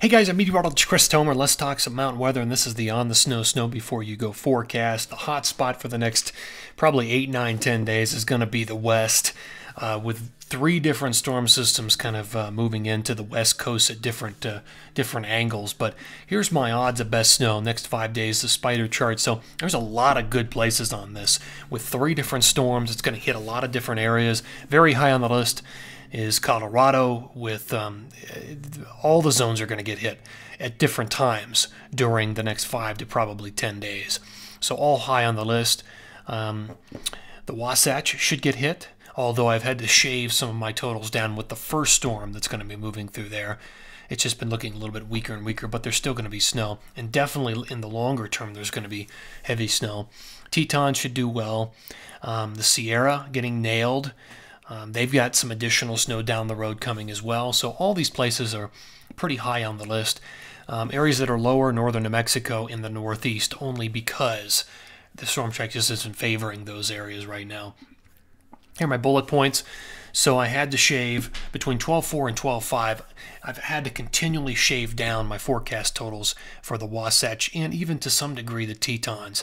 Hey guys, I'm meteorologist Chris Tomer. Let's talk some mountain weather, and this is the On the Snow Before You Go forecast. The hot spot for the next probably 8, 9, 10 days is going to be the west, with three different storm systems kind of moving into the west coast at different angles. But here's my odds of best snow next 5 days, the spider chart. So there's a lot of good places on this. With three different storms, it's going to hit a lot of different areas. Very high on the list is Colorado, with all the zones are going to get hit at different times during the next 5 to probably 10 days. So all high on the list. The Wasatch should get hit, although I've had to shave some of my totals down with the first storm that's going to be moving through there. It's just been looking a little bit weaker and weaker, but there's still going to be snow. And definitely in the longer term, there's going to be heavy snow. Teton should do well. The Sierra getting nailed. They've got some additional snow down the road coming as well. So all these places are pretty high on the list. Areas that are lower, northern New Mexico in the northeast, only because the storm track just isn't favoring those areas right now. Here are my bullet points. So I had to shave between 12.4 and 12.5. I've had to continually shave down my forecast totals for the Wasatch and even to some degree the Tetons,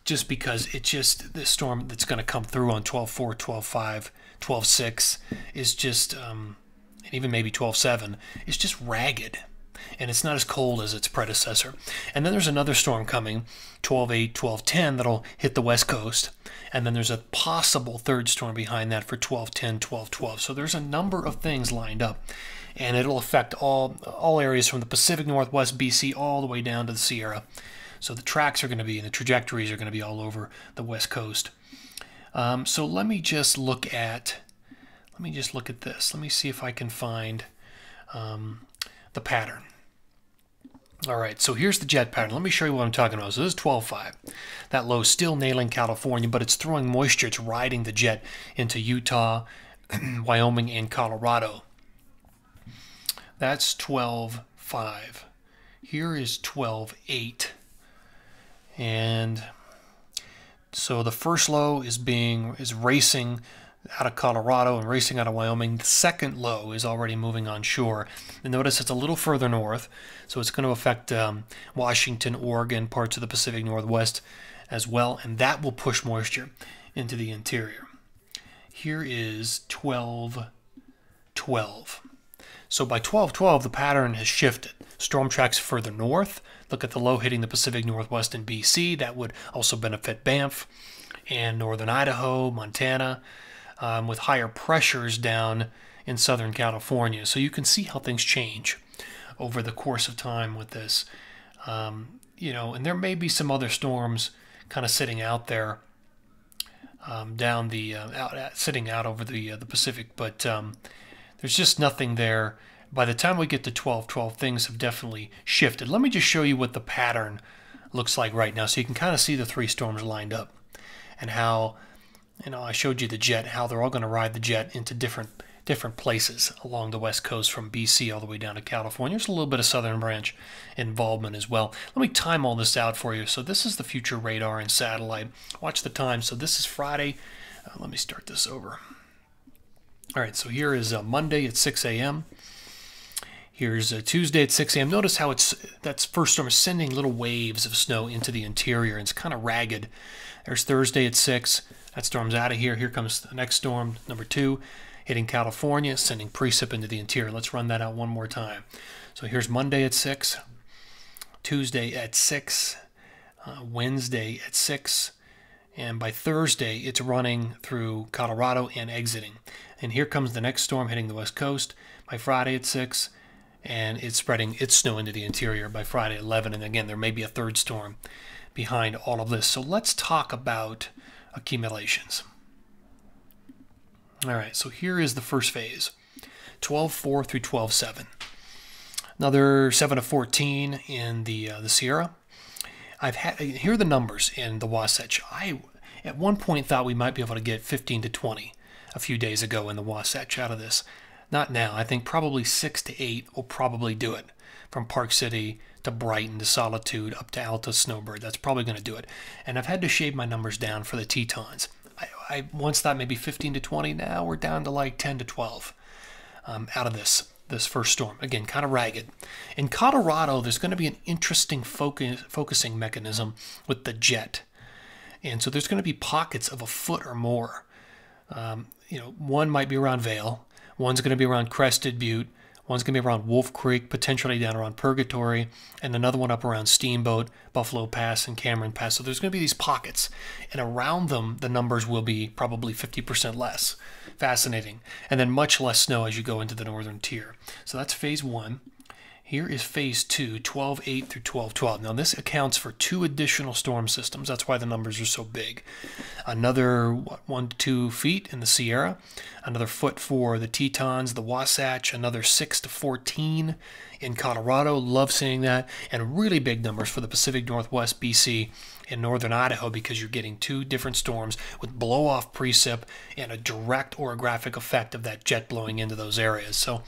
just because the storm that's going to come through on 12.4, 12.5, 12.6 is just, and even maybe 12.7, is just ragged. And it's not as cold as its predecessor. And then there's another storm coming, 12.8, 12.10, that'll hit the west coast. And then there's a possible third storm behind that for 12.10, 12.12. So there's a number of things lined up. And it'll affect all areas from the Pacific Northwest, BC, all the way down to the Sierra. So the tracks are going to be, and the trajectories are going to be all over the west coast. So let me just look at this. Let me see if I can find the pattern. All right, so here's the jet pattern. Let me show you what I'm talking about. So this is 12.5. That low still nailing California, but it's throwing moisture. It's riding the jet into Utah, Wyoming, and Colorado. That's 12.5. Here is 12.8. And so the first low is racing out of Colorado and racing out of Wyoming. The second low is already moving on shore. And notice it's a little further north, so it's going to affect Washington, Oregon, parts of the Pacific Northwest as well, and that will push moisture into the interior. Here is 12.12. So by 12.12, the pattern has shifted. Storm tracks further north. Look at the low hitting the Pacific Northwest and BC. That would also benefit Banff and northern Idaho, Montana, with higher pressures down in southern California. So you can see how things change over the course of time with this. And there may be some other storms kind of sitting out there, sitting out over the Pacific, but there's just nothing there. By the time we get to 12.12, things have definitely shifted. Let me just show you what the pattern looks like right now, so you can kind of see the three storms lined up and how, I showed you the jet, how they're all going to ride the jet into different places along the west coast from BC all the way down to California. There's a little bit of southern branch involvement as well. Let me time all this out for you. So this is the future radar and satellite. Watch the time. So this is Friday. Let me start this over. All right, so here is Monday at 6 a.m. Here's Tuesday at 6 a.m. Notice how that first storm is sending little waves of snow into the interior. And it's kind of ragged. There's Thursday at 6. That storm's out of here. Here comes the next storm, number 2, hitting California, sending precip into the interior. Let's run that out one more time. So here's Monday at 6, Tuesday at 6, Wednesday at 6, and by Thursday it's running through Colorado and exiting. And here comes the next storm hitting the west coast by Friday at 6, and it's spreading its snow into the interior by Friday at 11. And again, there may be a third storm behind all of this. So let's talk about accumulations. All right, so here is the first phase, 12.4 through 12.7. Another 7 to 14 in the Sierra. Here are the numbers in the Wasatch. I at one point thought we might be able to get 15 to 20 a few days ago in the Wasatch out of this. Not now. I think probably 6 to 8 will probably do it, from Park City to Brighton to Solitude up to Alta Snowbird. That's probably going to do it. And I've had to shave my numbers down for the Tetons. I once thought maybe 15 to 20. Now we're down to like 10 to 12 out of this. this first storm. Again, kind of ragged. In Colorado, there's going to be an interesting focusing mechanism with the jet. And so there's going to be pockets of a foot or more. One might be around Vail. One's going to be around Crested Butte. One's going to be around Wolf Creek, potentially down around Purgatory, and another one up around Steamboat, Buffalo Pass, and Cameron Pass. So there's going to be these pockets, and around them, the numbers will be probably 50% less. Fascinating. And then much less snow as you go into the northern tier. So that's phase 1. Here is phase 2, 12/8 through 12/12. Now this accounts for 2 additional storm systems. That's why the numbers are so big. Another 1 to 2 feet in the Sierra, another foot for the Tetons, the Wasatch, another 6 to 14 in Colorado. Love seeing that. And really big numbers for the Pacific Northwest, BC, and northern Idaho, because you're getting 2 different storms with blow-off precip and a direct orographic effect of that jet blowing into those areas. So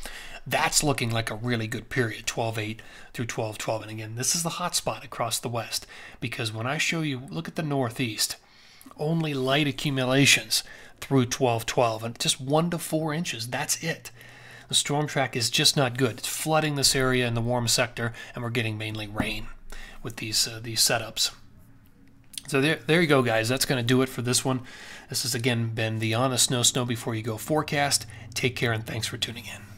that's looking like a really good period, 12/8 through 12/12. And again, this is the hot spot across the west, because when I show you, look at the northeast, only light accumulations through 12/12, and just 1 to 4 inches. That's it. The storm track is just not good. It's flooding this area in the warm sector, and we're getting mainly rain with these setups. So there you go, guys. That's going to do it for this one. This has again been the On the Snow Before You Go forecast. Take care, and thanks for tuning in.